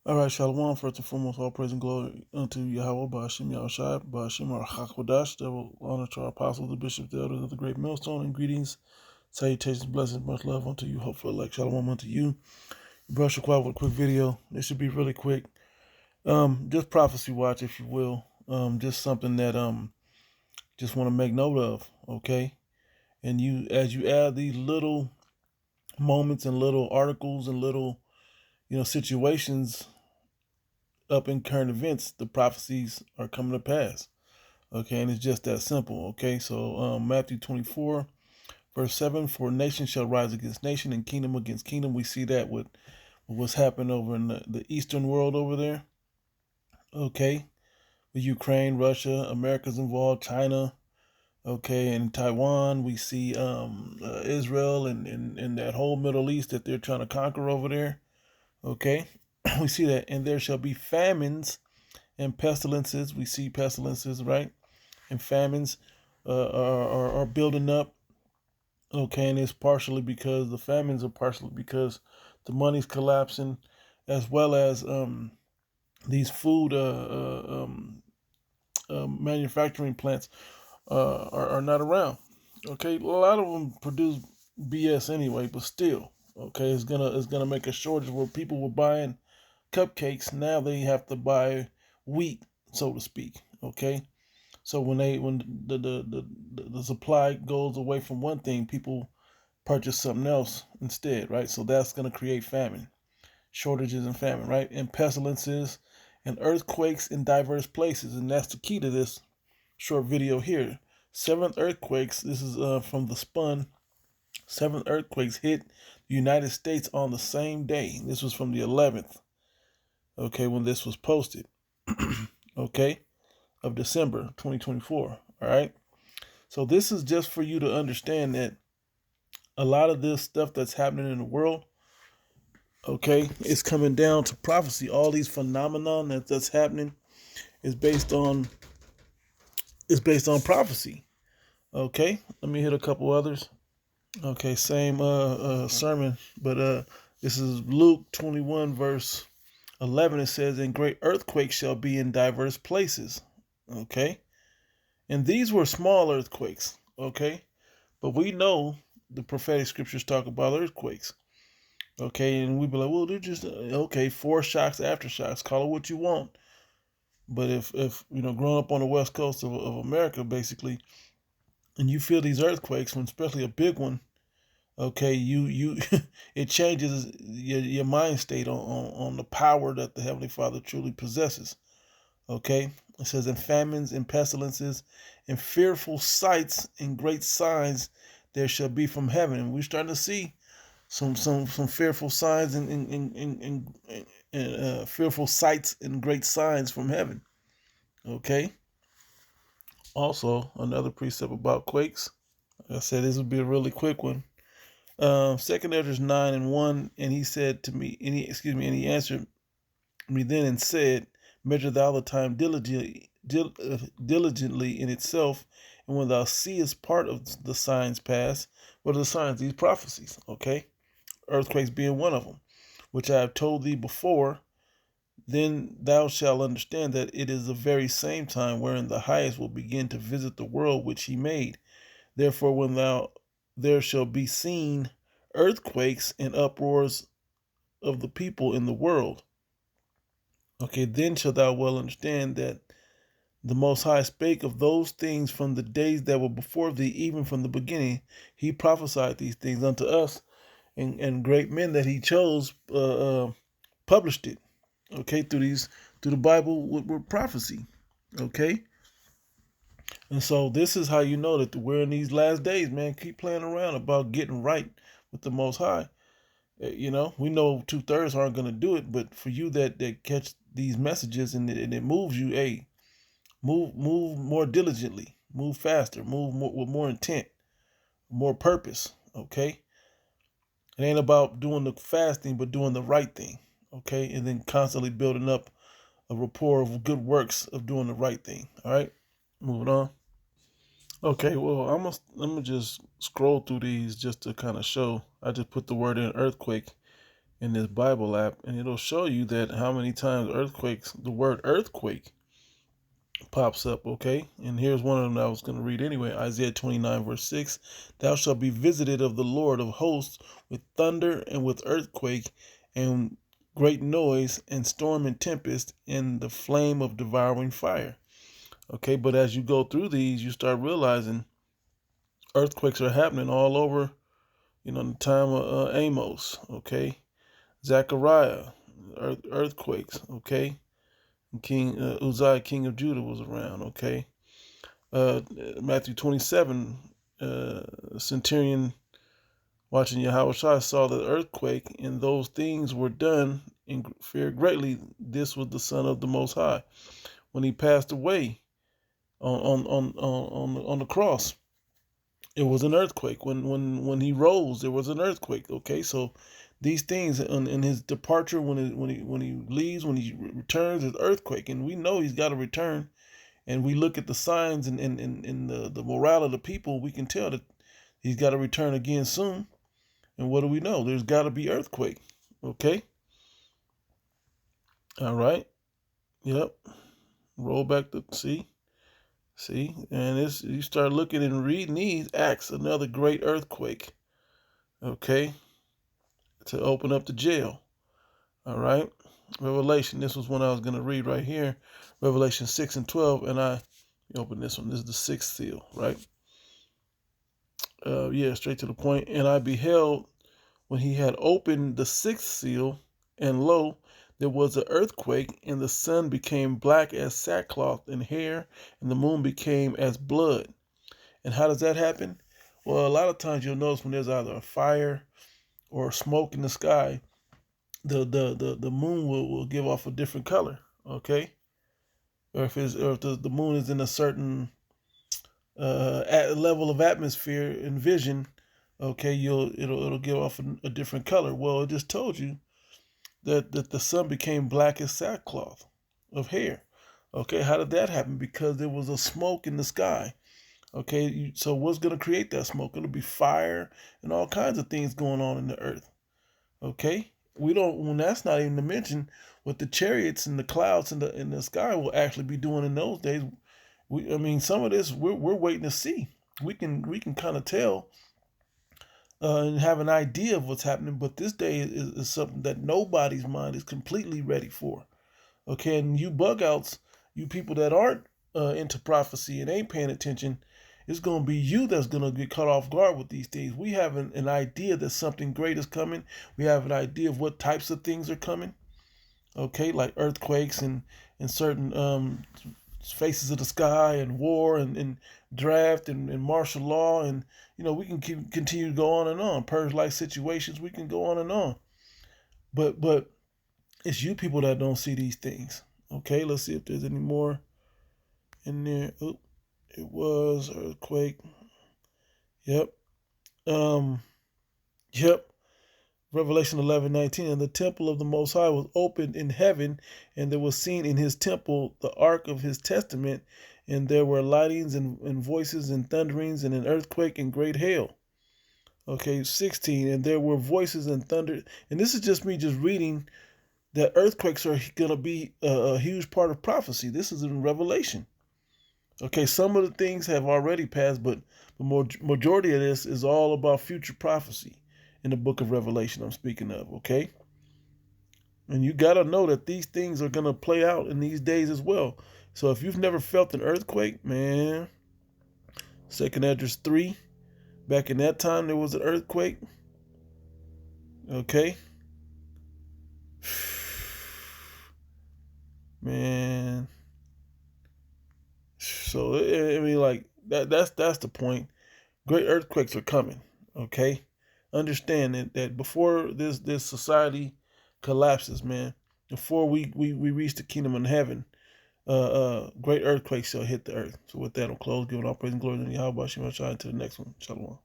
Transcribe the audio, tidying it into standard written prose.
All right, Shalom. First and foremost, all praise and glory unto Yahweh, Ba'ashim Yahushai, Ba'ashim HaKodash, double honor to our apostles, the bishops, the elders of the great millstone, and greetings, salutations, blessings, much love unto you, hopefully like Shalom unto you. Brush your quad with a quick video. This should be really quick. Just prophecy watch, if you will. Just something that just want to make note of, okay? And you, as you add these little moments and little articles and little, situations up in current events, the prophecies are coming to pass. Okay, and it's just that simple. Okay, so Matthew 24, verse 7, for nation shall rise against nation and kingdom against kingdom. We see that with what's happened over in the Eastern world over there. Okay, with Ukraine, Russia, America's involved, China. Okay, and Taiwan, we see Israel and that whole Middle East that they're trying to conquer over there. Okay, we see that, and there shall be famines and pestilences. We see pestilences, right? And famines are building up. Okay, and it's partially because the famines are partially because the money's collapsing, as well as these food manufacturing plants are not around. Okay, a lot of them produce BS anyway, but still, okay, it's gonna make a shortage where people were buying cupcakes. Now they have to buy wheat, so to speak. Okay, so when the supply goes away from one thing, people purchase something else instead, right? So that's going to create famine, shortages and famine, right? And pestilences and earthquakes in diverse places, and that's the key to this short video here. Seven earthquakes. This is from the Spun. Seven earthquakes hit the United States on the same day. This was from the 11th. Okay, when this was posted. Okay, of December 2024. All right. So this is just for you to understand that a lot of this stuff that's happening in the world, okay, is coming down to prophecy. All these phenomenon that's happening is based on prophecy. Okay, let me hit a couple others. Okay, same sermon, but this is Luke 21 verse 11. It says, "And great earthquakes shall be in diverse places." Okay, and these were small earthquakes. Okay, but we know the prophetic scriptures talk about earthquakes. Okay, and we'd be like, well, they're just okay, foreshocks, aftershocks, call it what you want. But if growing up on the west coast of America, basically, and you feel these earthquakes, when especially a big one, okay, you it changes your mind state on the power that the Heavenly Father truly possesses. Okay, it says, in famines and pestilences and fearful sights and great signs there shall be from heaven. And we're starting to see some fearful signs and fearful sights and great signs from heaven. Okay. Also, another precept about quakes. Like I said, this would be a really quick one. Second Ezra 9:1, and he said to me, and he answered me then and said, measure thou the time diligently in itself, and when thou seest part of the signs pass. What are the signs? These prophecies. Okay, earthquakes being one of them, which I have told thee before, then thou shalt understand that it is the very same time wherein the highest will begin to visit the world which he made. Therefore, when there shall be seen earthquakes and uproars of the people in the world, okay, then shalt thou well understand that the Most High spake of those things from the days that were before thee, even from the beginning. He prophesied these things unto us, and great men that he chose published it. Okay, through the Bible with prophecy. Okay, and so this is how you know that we're in these last days, man. Keep playing around about getting right with the Most High. We know 2/3 aren't going to do it, but for you that catch these messages and it moves you, hey, move more diligently, move faster, move more, with more intent, more purpose. Okay, it ain't about doing the fast thing, but doing the right thing. Okay, and then constantly building up a rapport of good works of doing the right thing. All right, moving on. Okay, well, I'm gonna just scroll through these just to kind of show. I just put the word in earthquake, in this Bible app, and it'll show you that how many times the word earthquake pops up, okay? And here's one of them that I was going to read anyway. Isaiah 29, verse 6. Thou shalt be visited of the Lord of hosts with thunder and with earthquake and great noise and storm and tempest and the flame of devouring fire. Okay, but as you go through these, you start realizing earthquakes are happening all over, in the time of Amos, okay? Zechariah, earthquakes, okay? King Uzziah, king of Judah, was around, okay? Matthew 27, centurion watching Yahushua saw the earthquake, and those things were done and feared greatly. This was the Son of the Most High. When he passed away on the cross, it was an earthquake. When he rose, there was an earthquake. Okay, so these things in his departure, when he leaves, when he returns, is earthquake, and we know he's got to return. And we look at the signs and the morale of the people, we can tell that he's got to return again soon. And what do we know? There's got to be earthquake. Okay. All right. Yep. Roll back to see. And you start looking and reading these Acts, another great earthquake. Okay. To open up the jail. All right. Revelation. This was one I was going to read right here. Revelation 6 and 12. And I open this one. This is the sixth seal, right? Straight to the point. And I beheld when he had opened the sixth seal, and lo, there was an earthquake, and the sun became black as sackcloth and hair, and the moon became as blood. And how does that happen? Well, a lot of times you'll notice when there's either a fire or smoke in the sky, the moon will give off a different color. Okay, or if the moon is in a certain level of atmosphere and vision, okay, it'll give off a different color. Well, it just told you that the sun became black as sackcloth of hair. Okay, how did that happen? Because there was a smoke in the sky. Okay, so what's going to create that smoke? It'll be fire and all kinds of things going on in the earth. Okay, when that's not even to mention what the chariots and the clouds in the sky will actually be doing in those days. Some of this we're waiting to see. We can kind of tell and have an idea of what's happening, but this day is something that nobody's mind is completely ready for. Okay, and you bug outs, you people that aren't into prophecy and ain't paying attention, it's going to be you that's going to get caught off guard with these things. We have an idea that something great is coming. We have an idea of what types of things are coming. Okay, like earthquakes and certain faces of the sky and war and draft and martial law, and we can continue to go on and on. Purge-like situations, we can go on and on. But it's you people that don't see these things. Okay, let's see if there's any more in there. Oh, it was earthquake. Yep. Yep. Revelation 11:19, and the temple of the Most High was opened in heaven, and there was seen in his temple the ark of his testament, and there were lightnings and voices and thunderings and an earthquake and great hail. Okay, 16, and there were voices and thunder, and this is just me just reading that earthquakes are going to be a huge part of prophecy. This is in Revelation. Okay, some of the things have already passed, but the majority of this is all about future prophecy in the book of Revelation I'm speaking of, okay? And you got to know that these things are going to play out in these days as well. So if you've never felt an earthquake, man, 2nd Esdras 3, back in that time there was an earthquake, okay? Man. So, that's the point. Great earthquakes are coming, okay? Understand that before this society collapses, man, before we reach the kingdom in heaven, great earthquakes shall hit the earth. So with that, I'll close, giving all praise and glory to Yahweh, Shem Shai, to the next one. Shalom.